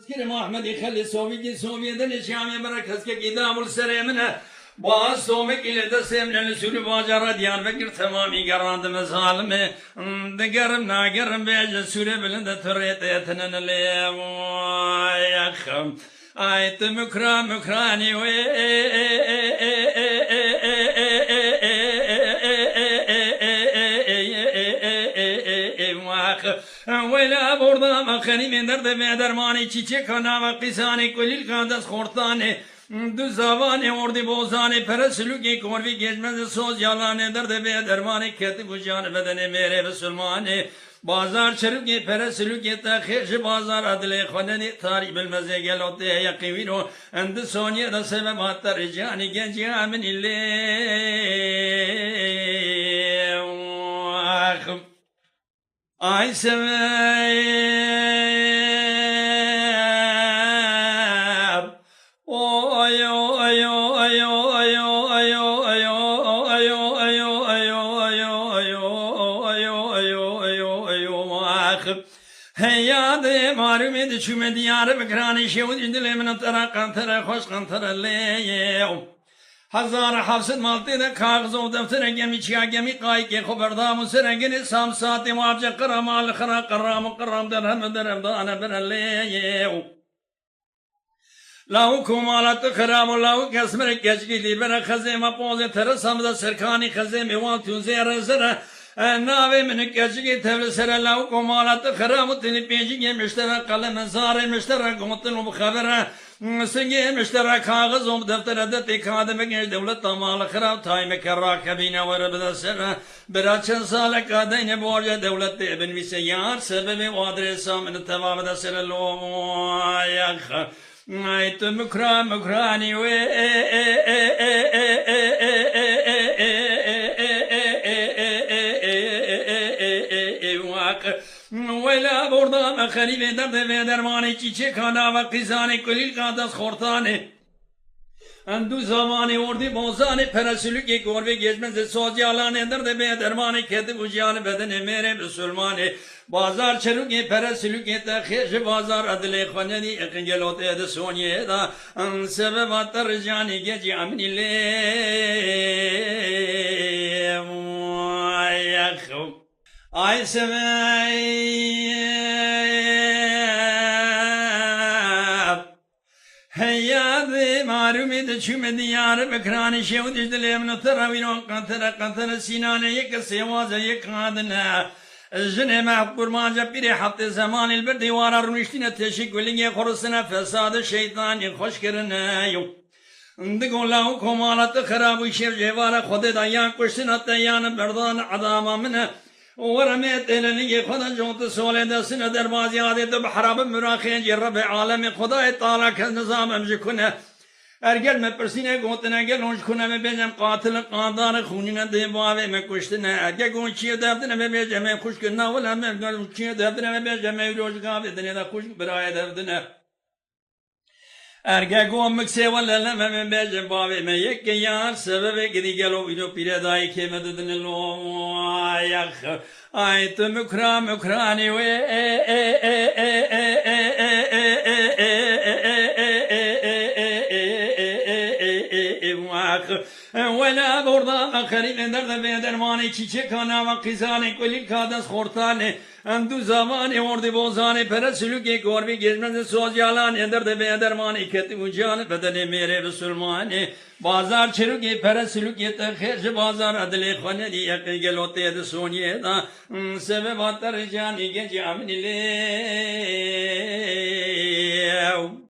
Tezkir-i Muhammedi Khalid Sovyet'in Şam'ı bırakız ki idamul seremine bazı soğuk ile de semneli sülü bacara Diyarbakır tamamı garandı mezalimi digerim nagerim bece süre bilinde türete yetinen leyakım ayet mükrani ve ولا برضا مخني من درد درمانی çiçek ana qisani kulil kandas khortane du zavane ordi bozane peresülüki korvi geçmez söz yalane derdi be dermani keti bu can bedene mere Müslümane bazar çırık peresülüki tahir bazar adle khanani tarih bilmeze gel ote yakivino end soniye da sebep hatta ricani genci amin ille ay sever oy oy oy oy oy هيادي مارمي دشومي ديار بكراني شود جندل من ترى قنطرة خوش قنطرة ليو هزار حفصد مالتي ده کاغذ و دفتر گمی چیا گمی قای که خبردام سرگنی سام ساعتی معافجه قرام آل خرا قرام درهم دانه برلیو لاو کمالات خرام و لاو کسمر کچگیلی بر خزیم پوزه ترسام ده سرکانی خزیم وان توزه رزره ناوی من کچگی تبل سر لاو کمالات خرام و تنی پیجی مشترک قلم زار مشترک قمتن و خبره سنگی مشترک کاغذ و دفتر ده تکاد مگه دولت تمال خراب تایم کرا کبینه ور بدسر برای چند سال کادین بورج دولت ابن ویسه یار سبب وادر سامن تمام دسر لومایخ ایت مکرانی و ولا برضا مخنی به درد و درمانی چیچه کانا و قیزانی کلیل کاداز خورتانه اندو زمانی وردی بوزانی پرسلوکی گربه گزمز سوزیالانه درد به درمانی کتی بوجیان بدن میره مسلمانه بازار چلوکی پرسلوکی تخیش بازار ادلی خواندی اقنگلوت اد سونیه دا سبب ترجانی گجی امنی لیم یخو ay sever heyadi marumi de çüme diyar bekrani şevd ijdilem nataravino kantara sinane yek sevaza yek kadına jene mahkur manca bir hafta zaman bir divara runiştine teşekkülüne korusuna fesadı şeytani hoş kerine yok Digolau komalatı kharabı şev cevara khode dayan kuşun hatta yanı berdan adama mine ورميت إلى خدا جوت سولة سنة دربازي عادة بحراب مراخين جرب عالم خدا طالع كنظام أمجكنا أرجل ما برسينا قوتنا أرجل هونش كنا مبيجم قاتل قادار خوننا دبابة ما كشتنا أرجل قوم شيء دابنا مبيجم ما خوش كنا ولا ما قال شيء دابنا مبيجم ما يروج قابل دنيا دا خوش براي دابنا Erge gomuk sevalle me bece bavi me yek yar sebebe gidi gelo video pire dai keme dedin lo ayak ay tu mukrani ve ولا برضا خريب درد به درمانی çiçek ana ve kızane kulil kadas khortane اندو زمانی وردی بوزانی پرسلوکی گربی گزمند سوزیالان درد به درمانی کتی وجان بدن میره مسلمانی بازار چروکی پرسلوکی تخیش بازار ادلی خواندی یقی گلوتی اد سونیه دا سبب آتر جانی گنجی امنی لیو